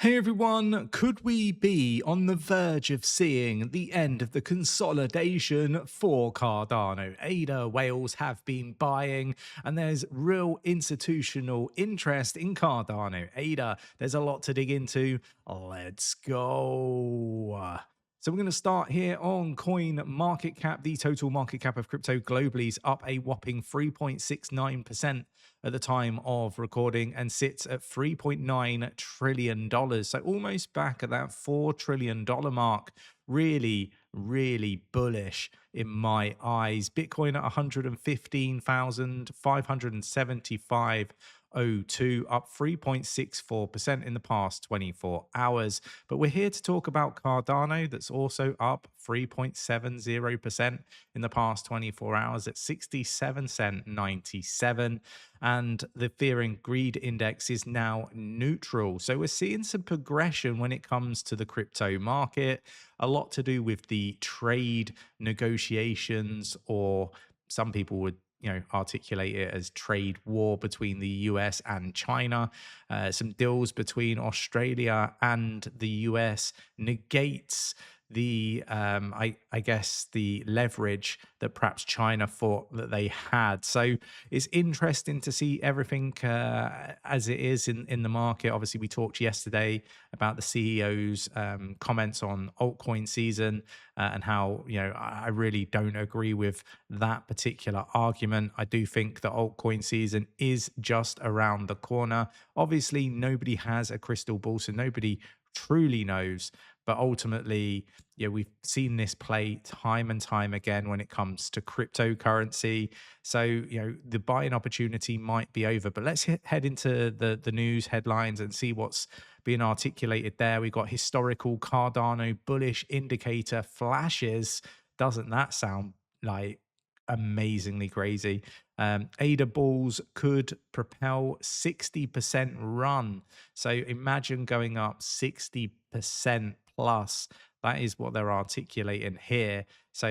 Hey everyone, could we be on the verge of seeing the end of the consolidation for Cardano? ADA whales have been buying, and there's real institutional interest in Cardano. ADA, there's a lot to dig into. Let's go. So we're going to start here on coin market cap. The total market cap of crypto globally is up a whopping 3.69% at the time of recording and sits at $3.9 trillion. So almost back at that $4 trillion mark. Really, really bullish in my eyes. Bitcoin at 115,575.02, up 3.64% in the past 24 hours. But we're here to talk about Cardano, that's also up 3.70% in the past 24 hours at 67 cent 97. And the fear and greed index is now neutral. So we're seeing some progression when it comes to the crypto market, a lot to do with the trade negotiations, or some people would articulate it as trade war between the US and China. Some deals between Australia and the US negates the I guess the leverage that perhaps China thought that they had. So it's interesting to see everything as it is in the market. Obviously, we talked yesterday about the CEO's comments on altcoin season, and how I really don't agree with that particular argument. I do think the altcoin season is just around the corner. Obviously, nobody has a crystal ball, so nobody truly knows. But ultimately, we've seen this play time and time again when it comes to cryptocurrency. So, the buying opportunity might be over. But let's head into the news headlines and see what's being articulated there. We've got historical Cardano bullish indicator flashes. Doesn't that sound like amazingly crazy? ADA bulls could propel 60% run. So imagine going up 60% plus. That is what they're articulating here. So,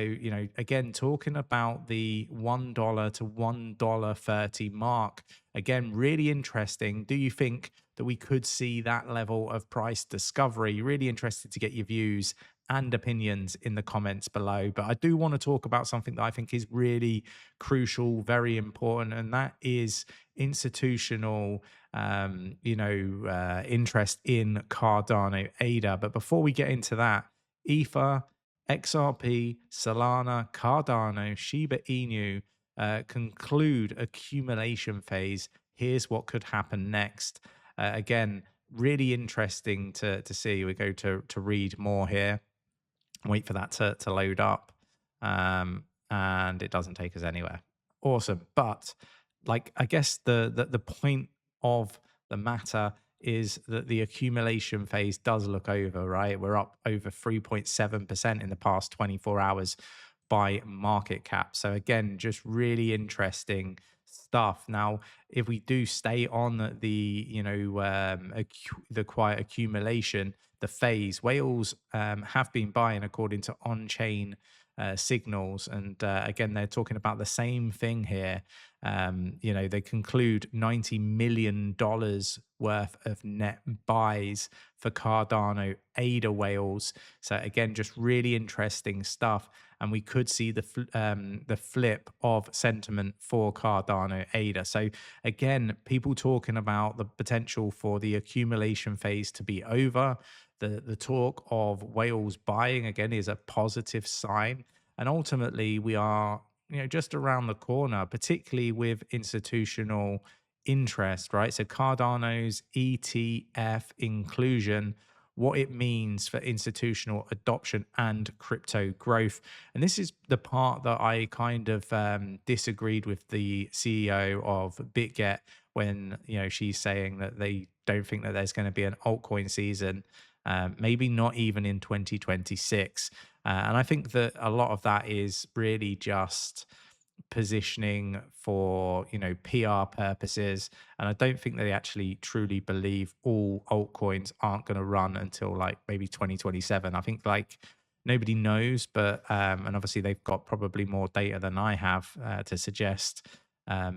again, talking about the $1 to $1.30 mark. Again, really interesting. Do you think that we could see that level of price discovery? Really interested to get your views and opinions in the comments below. But I do want to talk about something that I think is really crucial, very important, and that is institutional interest in Cardano ADA. But before we get into that, Ether, XRP, Solana, Cardano, Shiba Inu conclude accumulation phase. Here's what could happen next. Again, really interesting to see. We go to read more here. Wait for that to load up. And it doesn't take us anywhere. Awesome. But I guess the point of the matter is that the accumulation phase does look over, right? We're up over 3.7% in the past 24 hours by market cap. So again, just really interesting stuff. Now, if we do stay on the the quiet accumulation, the phase, whales have been buying according to on-chain signals, and again, they're talking about the same thing here. They conclude $90 million worth of net buys for Cardano ADA whales. So again, just really interesting stuff, and we could see the flip of sentiment for Cardano ADA. So again, people talking about the potential for the accumulation phase to be over. The talk of whales buying again is a positive sign, and ultimately we are just around the corner, particularly with institutional interest, right? So Cardano's ETF inclusion, what it means for institutional adoption and crypto growth. And this is the part that I kind of disagreed with the CEO of BitGet when she's saying that they don't think that there's going to be an altcoin season, maybe not even in 2026. And I think that a lot of that is really just positioning for PR purposes, and I don't think they actually truly believe all altcoins aren't going to run until maybe 2027. I think nobody knows, but and obviously they've got probably more data than I have to suggest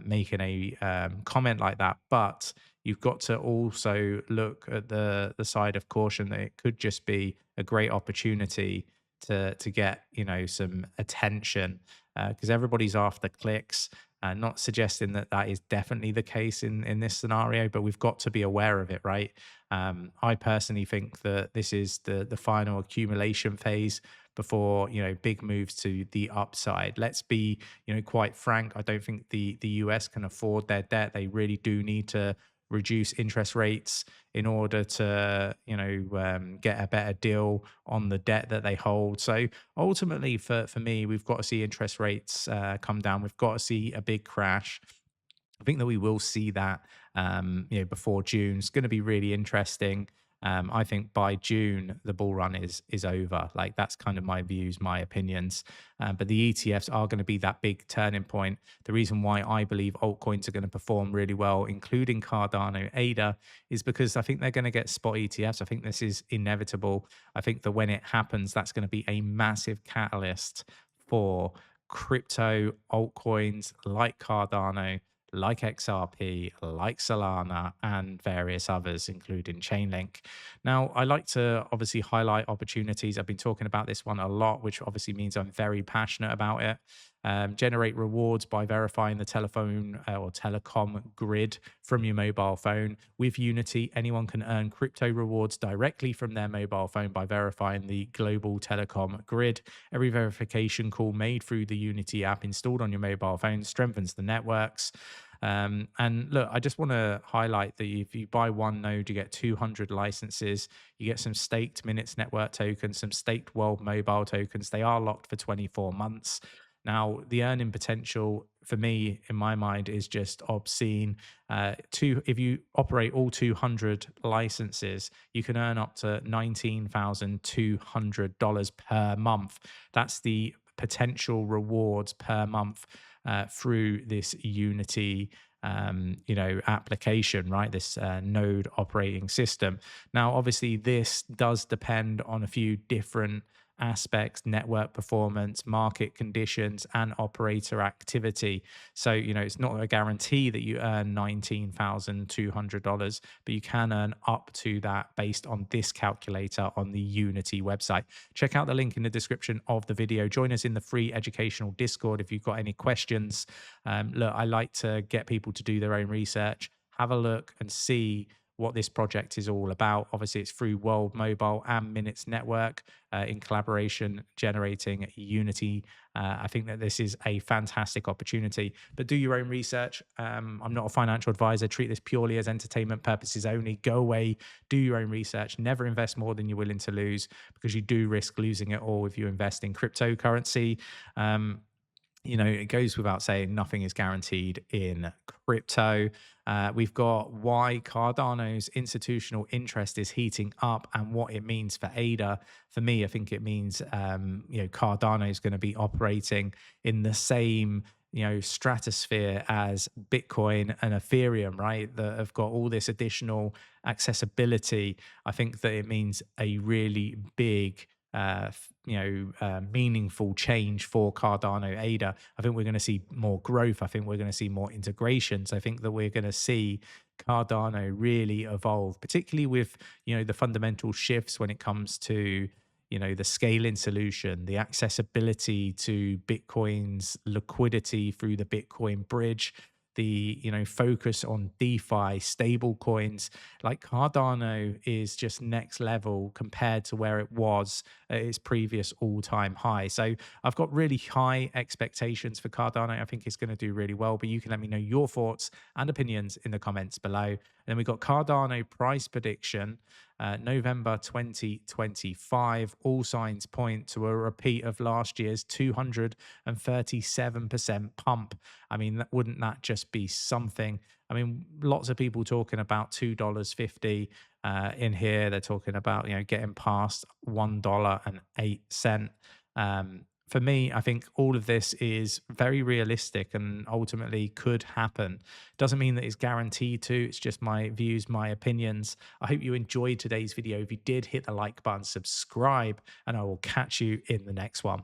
making a comment like that. But you've got to also look at the side of caution that it could just be a great opportunity to get some attention, because everybody's after clicks. Not suggesting that that is definitely the case in this scenario, but we've got to be aware of it, right? I personally think that this is the final accumulation phase before big moves to the upside. Let's be quite frank. I don't think the US can afford their debt. They really do need to reduce interest rates in order to get a better deal on the debt that they hold. So ultimately, for me, we've got to see interest rates come down. We've got to see a big crash. I think that we will see that before June. It's going to be really interesting. I think by June the bull run is over. Like, that's kind of my views, my opinions. But the ETFs are going to be that big turning point. The reason why I believe altcoins are going to perform really well, including Cardano, ADA, is because I think they're going to get spot ETFs. I think this is inevitable. I think that when it happens, that's going to be a massive catalyst for crypto altcoins like Cardano, like XRP, like Solana, and various others, including Chainlink. Now, I like to obviously highlight opportunities. I've been talking about this one a lot, which obviously means I'm very passionate about it. Generate rewards by verifying the telephone or telecom grid from your mobile phone. With Unity, anyone can earn crypto rewards directly from their mobile phone by verifying the global telecom grid. Every verification call made through the Unity app installed on your mobile phone strengthens the networks. And look, I just want to highlight that if you buy one node, you get 200 licenses. You get some staked Minutes Network tokens, some staked World Mobile tokens. They are locked for 24 months. Now, the earning potential for me, in my mind, is just obscene. If you operate all 200 licenses, you can earn up to $19,200 per month. That's the potential rewards per month through this Unity application, right? This node operating system. Now, obviously, this does depend on a few different aspects: network performance, market conditions, and operator activity. So, it's not a guarantee that you earn $19,200, but you can earn up to that based on this calculator on the Unity website. Check out the link in the description of the video. Join us in the free educational Discord if you've got any questions. Look, I like to get people to do their own research, have a look and see what this project is all about. Obviously, it's through World Mobile and Minutes Network in collaboration, generating Unity. I think that this is a fantastic opportunity, but do your own research. I'm not a financial advisor. Treat this purely as entertainment purposes only. Go away, do your own research. Never invest more than you're willing to lose, because you do risk losing it all if you invest in cryptocurrency. It goes without saying, nothing is guaranteed in crypto. We've got why Cardano's institutional interest is heating up and what it means for ADA. For me, I think it means, Cardano is going to be operating in the same stratosphere as Bitcoin and Ethereum, right? That have got all this additional accessibility. I think that it means a really big meaningful change for Cardano ADA. I think we're going to see more growth. I think we're going to see more integrations. I think that we're going to see Cardano really evolve, particularly with the fundamental shifts when it comes to the scaling solution, the accessibility to Bitcoin's liquidity through the Bitcoin bridge, the focus on DeFi, stable coins. Like, Cardano is just next level compared to where it was at its previous all-time high. So I've got really high expectations for Cardano. I think it's going to do really well, but you can let me know your thoughts and opinions in the comments below. And then we got Cardano price prediction, November 2025. All signs point to a repeat of last year's 237% pump. I mean, wouldn't that just be something? I mean, lots of people talking about $2.50 in here. They're talking about getting past $1.08. For me, I think all of this is very realistic and ultimately could happen. Doesn't mean that it's guaranteed to. It's just my views, my opinions. I hope you enjoyed today's video. If you did, hit the like button, subscribe, and I will catch you in the next one.